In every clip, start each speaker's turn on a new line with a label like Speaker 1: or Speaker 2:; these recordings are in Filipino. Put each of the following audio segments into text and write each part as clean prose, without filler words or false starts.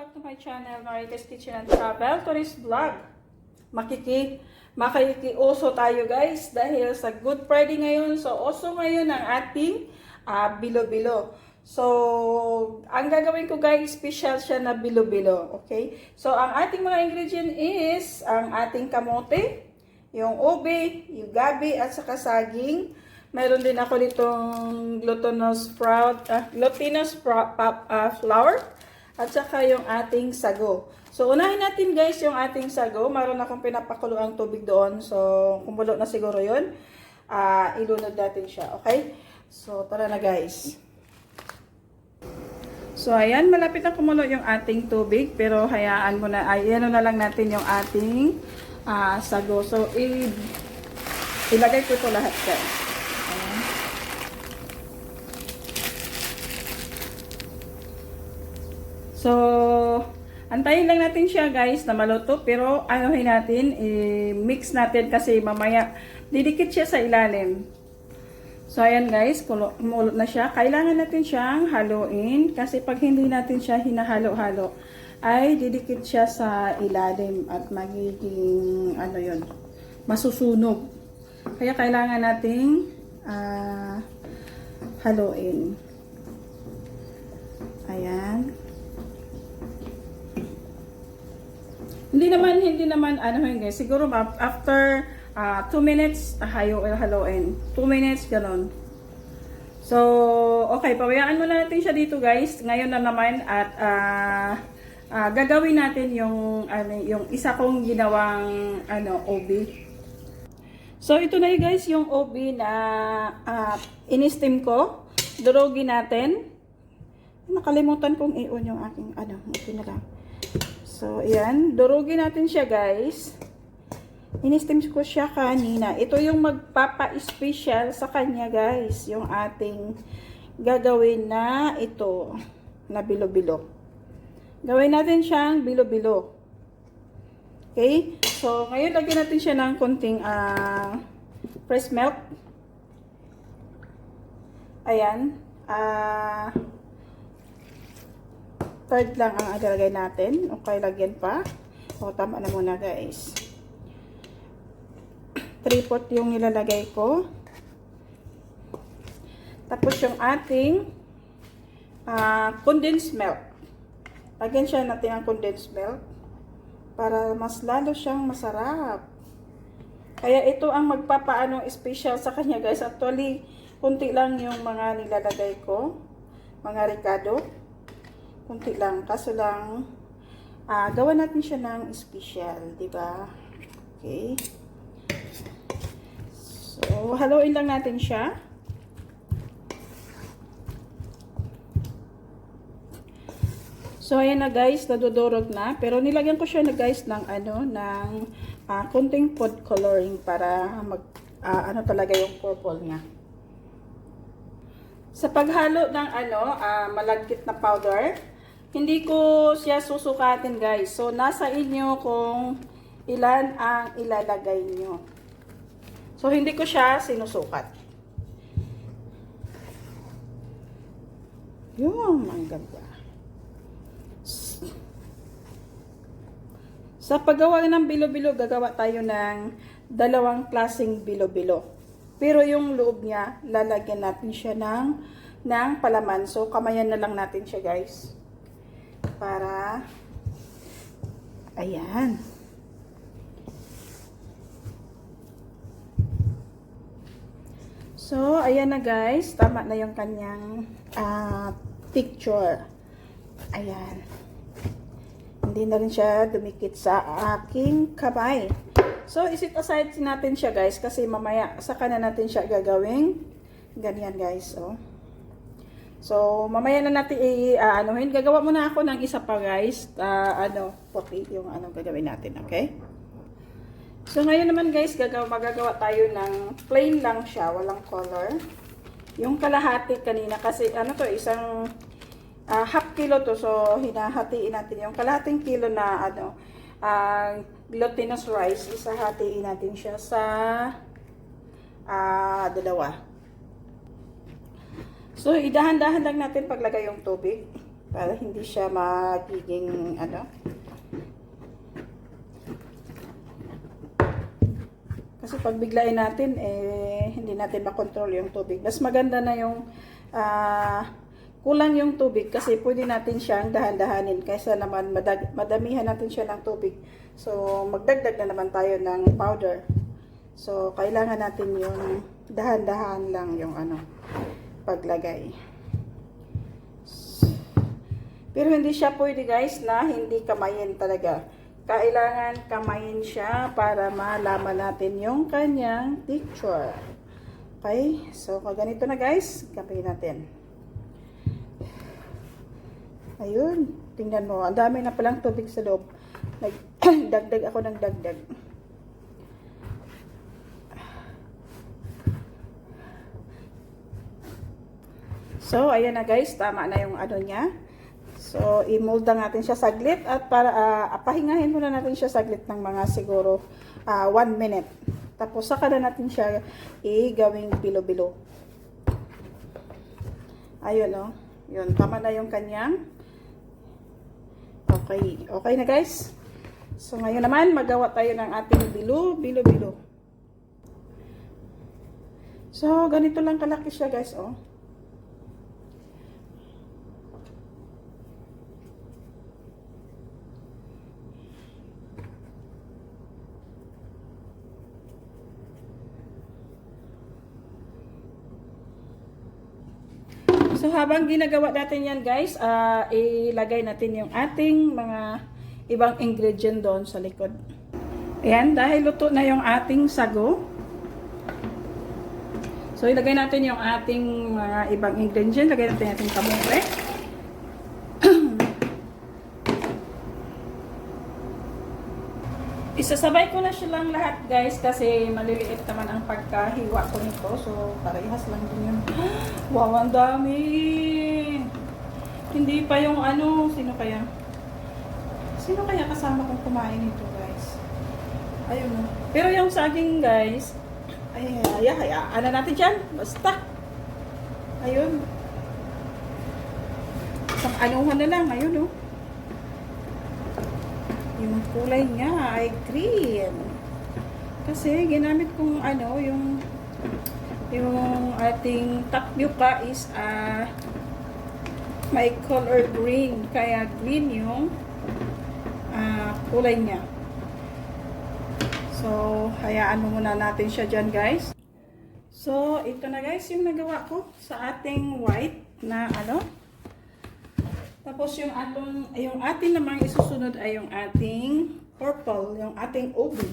Speaker 1: back to my channel, Marita's Kitchen and Travel Tourist Vlog. Makikiuso tayo guys dahil sa Good Friday ngayon. So, uso ngayon ang ating bilo-bilo. So, ang gagawin ko guys, special siya na bilo-bilo. Okay? So, ang ating mga ingredient is ang ating kamote, yung ube, yung gabi, at saka saging. Meron din ako ditong glutinous flour. At saka yung ating sago. So, unahin natin guys yung ating sago. Meron akong pinapakulo ang tubig doon. So, kumulo na siguro yun. Ilunod natin siya. Okay? So, tara na guys. So, ayan. Malapit na kumulo yung ating tubig. Pero, hayaan mo na. Ayan na lang natin yung ating sago. So, ilagay ko ito lahat guys. So, antayin lang natin siya guys na maluto. Pero anuhin natin, i-mix natin kasi mamaya didikit siya sa ilalim. So, ayan guys, kumulot na siya. Kailangan natin siyang haluin kasi pag hindi natin siya hinahalo-halo, ay didikit siya sa ilalim at magiging, masusunog. Kaya kailangan nating haluin. Ayan. Hindi naman guys. Siguro after 2 minutes haluin. 2 minutes ganon. So, okay, pabayaan muna natin siya dito guys. Ngayon na naman at gagawin natin yung isa kong ginawang OB. So, ito na guys yung OB na in-steam ko. Durugin natin. Nakalimutan kong i-on yung aking okay na lang. So, ayan. Durugin natin siya, guys. In-steam ko siya kanina. Ito yung magpapa-special sa kanya, guys. Yung ating gagawin na ito. Na bilo-bilo. Gawin natin siyang bilo-bilo. Okay? So, ngayon lagyan natin siya ng konting fresh milk. Ayan. Third lang ang agalagay natin. Okay, lagyan pa. O, tama na muna guys. 3/4 yung nilalagay ko. Tapos yung ating condensed milk. Lagyan siya natin ang condensed milk para mas lalo siyang masarap. Kaya ito ang magpapaano special sa kanya guys. Actually, kunti lang yung mga nilalagay ko. Mga ricado. Kunti lang. Kaso lang, gawa natin siya ng special. Diba? Okay. So, haluin lang natin siya. So, ayan na guys. Nadudurog na. Pero nilagyan ko siya na guys ng kunting food coloring para talaga yung purple niya. Sa paghalo ng malagkit na powder, hindi ko siya susukatin guys. So, nasa inyo kung ilan ang ilalagay nyo. So, hindi ko siya sinusukat. Yung, ang ganda. Sa paggawa ng bilo-bilo, gagawa tayo ng dalawang klaseng bilo-bilo. Pero yung loob niya, lalagyan natin siya ng palaman. So, kamayan na lang natin siya guys. Para, ayan. So, ayan na guys. Tama na yung kanyang picture. Ayan. Hindi na rin siya dumikit sa aking kamay. So, isit aside natin siya guys. Kasi mamaya, saka na natin siya gagawing ganyan guys. Oh. So, mamaya na natin anuhin. Gagawa muna ako ng isa pa guys. Puti yung gagawin natin. Okay? So, ngayon naman guys, magagawa tayo ng plain lang siya. Walang color. Yung kalahati kanina. Kasi isang half kilo to. So, hinahatiin natin yung kalahating kilo na glutinous rice. Isahatiin natin siya sa dalawa. So, idahan-dahan lang natin paglagay yung tubig. Para hindi siya magiging ano. Kasi pag biglain natin, hindi natin makontrol yung tubig. Mas maganda na yung kulang yung tubig kasi pwede natin siyang dahan-dahanin kaysa naman madamihan natin siya ng tubig. So, magdagdag na naman tayo ng powder. So, kailangan natin yung dahan-dahan lang yung paglagay. Pero hindi siya pwede guys na hindi kamayin talaga. Kailangan kamayin siya para malaman natin yung kanyang texture. Okay? So, ganito na guys. Kamayin natin. Ayun. Tingnan mo. Ang dami na palang tubig sa loob. Nagdagdag ako ng dagdag. So, ayan na guys. Tama na yung niya. So, i-mold natin siya saglit at para pahingahin muna natin siya saglit ng mga siguro 1 minute. Tapos saka na natin siya i-gawing bilo-bilo. Ayun oh. Yun, tama na yung kanyang. Okay. Okay na guys. So, ngayon naman magawa tayo ng ating bilo-bilo. So, ganito lang kalaki siya guys oh. So, habang ginagawa natin yan guys, ilagay natin yung ating mga ibang ingredient doon sa likod. Ayan, dahil luto na yung ating sago. So, ilagay natin yung ating mga ibang ingredient. Lagay natin yung ating kamote. Isasabay ko na siya lang lahat guys kasi maliliit naman ang pagkahiwa ko nito. So, parehas lang din yun. Wow, ang dami! Hindi pa yung sino kaya? Sino kaya kasama kong kumain nito guys? Ayun o. Pero yung saging guys, hayaan natin dyan. Basta. Ayun. Isang anuhan na lang. Ayun o. Yung kulay niya ay green. Kasi ginamit kong yung ating tapioca is may color green. Kaya green yung kulay niya. So, hayaan mo muna natin siya dyan guys. So, ito na guys yung nagawa ko sa ating white na Tapos yung ating namang isusunod ay yung ating purple, yung ating obi.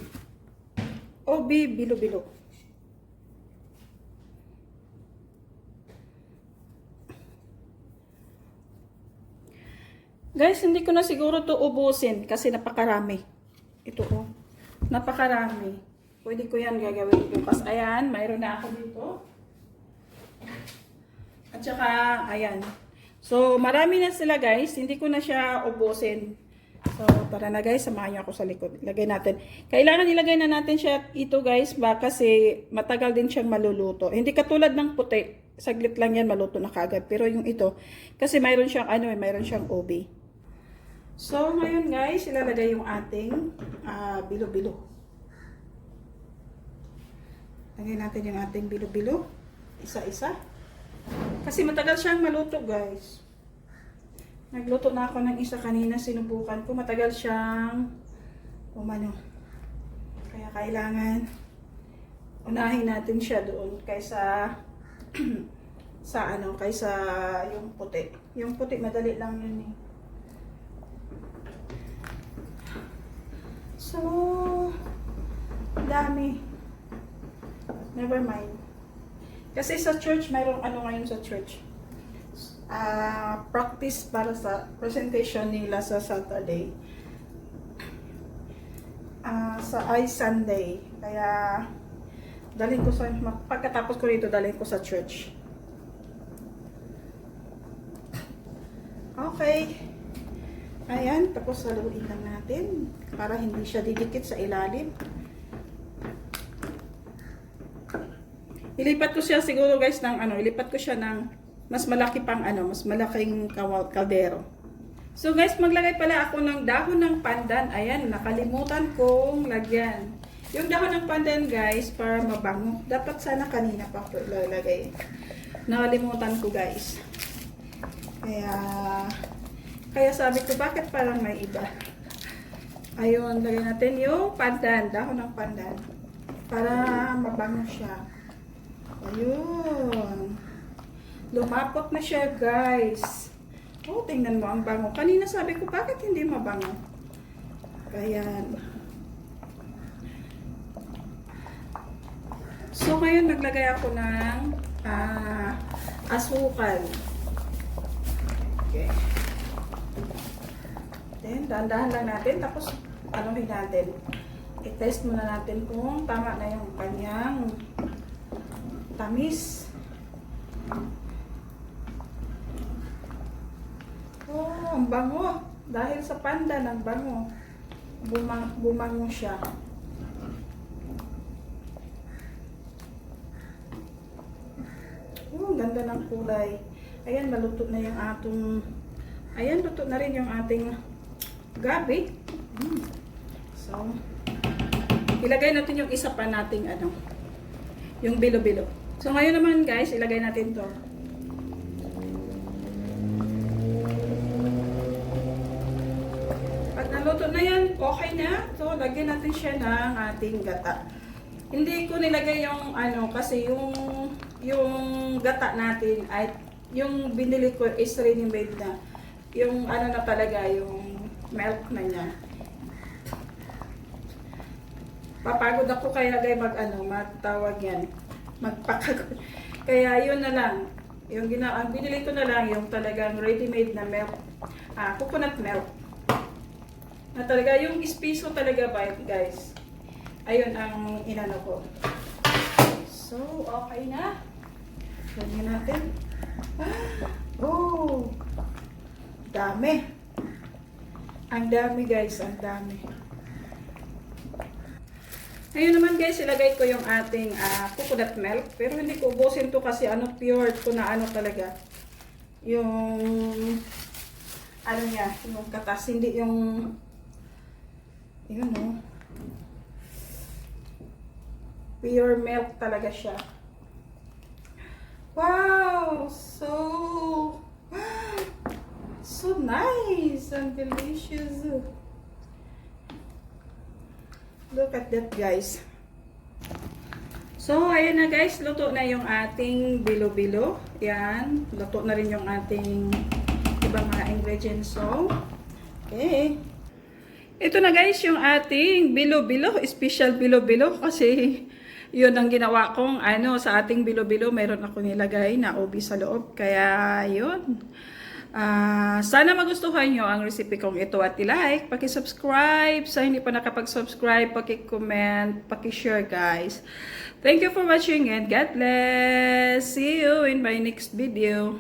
Speaker 1: Obi bilo-bilo. Guys, hindi ko na siguro to ubusin kasi napakarami. Ito oh. Napakarami. Pwede ko yan gagawin bukas. Ayan, mayroon na ako dito. At saka, ayan. So, marami na sila guys. Hindi ko na siya ubusin. So, tara na guys. Samahan niyo ako sa likod. Ilagay natin. Kailangan ilagay na natin siya ito guys. Kasi matagal din siyang maluluto. Hindi katulad ng puti. Saglit lang yan maluto na kagad. Pero yung ito, kasi mayroon siyang mayroon siyang obi. So, ngayon guys, ilalagay yung ating bilo-bilo. Lagay natin yung ating bilo-bilo. Isa-isa. Kasi matagal siyang maluto guys. Nagluto na ako ng isa kanina, sinubukan ko. Matagal siyang umano. Kaya kailangan unahin natin siya doon kaysa kaysa yung puti. Yung puti madali lang yun eh. So, dami. Never mind. Kasi sa church, mayroong ngayon sa church. Practice para sa presentation nila sa Saturday. Sa Sunday. Kaya, pagkatapos ko dito, dalhin ko sa church. Okay. Ayan, tapos haluin lang natin para hindi siya didikit sa ilalim. Ilipat ko siya siguro guys ng ilipat ko siya ng mas malaki pang mas malaking kaldero. So guys, maglagay pala ako ng dahon ng pandan. Ayan, nakalimutan kong lagyan. Yung dahon ng pandan guys, para mabango. Dapat sana kanina pa ko ilalagay. Nakalimutan ko guys. Kaya sabi ko, bakit parang may iba? Ayun, lagyan natin yung pandan, dahon ng pandan. Para mabango siya. Ayun. Lumapot na siya, guys. Oh, tingnan mo ang bango. Kanina sabi ko, bakit hindi mabango? Ayan. So, ngayon naglagay ako ng asukal. Okay. Then, dahan-dahan lang natin. Tapos, anuhin natin. I-test muna natin kung tama na yung kanyang tamis. Oh, ang bango. Dahil sa pandan, ang bango. Bumango siya. Oh, ganda ng kulay. Ayan, maluto na yung atong... Ayan, luto na rin yung ating gabi. So, ilagay natin yung isa pa nating yung bilo-bilo. So, ngayon naman guys, ilagay natin to. Pag naluto na yan, okay na. So, lagyan natin siya ng ating gata. Hindi ko nilagay yung kasi yung gata natin ay yung binili ko is ready made na. Yung na talaga, yung milk na niya. Papagod ako kaya guys magtawag yan. Magpakagod. Kaya yun na lang. Ang binili ko na lang yung talagang ready-made na milk. Coconut milk. Na talaga yung espiso talaga ba guys. Ayun ang inano ko. So, okay na. Ganyan natin. Oh! Dami. Ang dami guys, ang dami. Ngayon naman guys, ilagay ko yung ating coconut milk. Pero hindi ko ubusin to kasi pure to na talaga. Yung niya, yung katas, hindi yung pure milk talaga siya. Wow! So nice and delicious. Look at that guys. So, ayan na guys. Luto na yung ating bilo-bilo. Yan. Luto na rin yung ating ibang mga ingredients. So, okay. Ito na guys yung ating bilo-bilo. Special bilo-bilo. Kasi yun ang ginawa kong sa ating bilo-bilo. Mayroon ako nilagay na ubi sa loob. Kaya yun. Sana magustuhan nyo ang recipe kong ito at i-like, paki-subscribe, sa hindi pa nakapag-subscribe, paki-comment, paki-share guys. Thank you for watching and God bless. See you in my next video.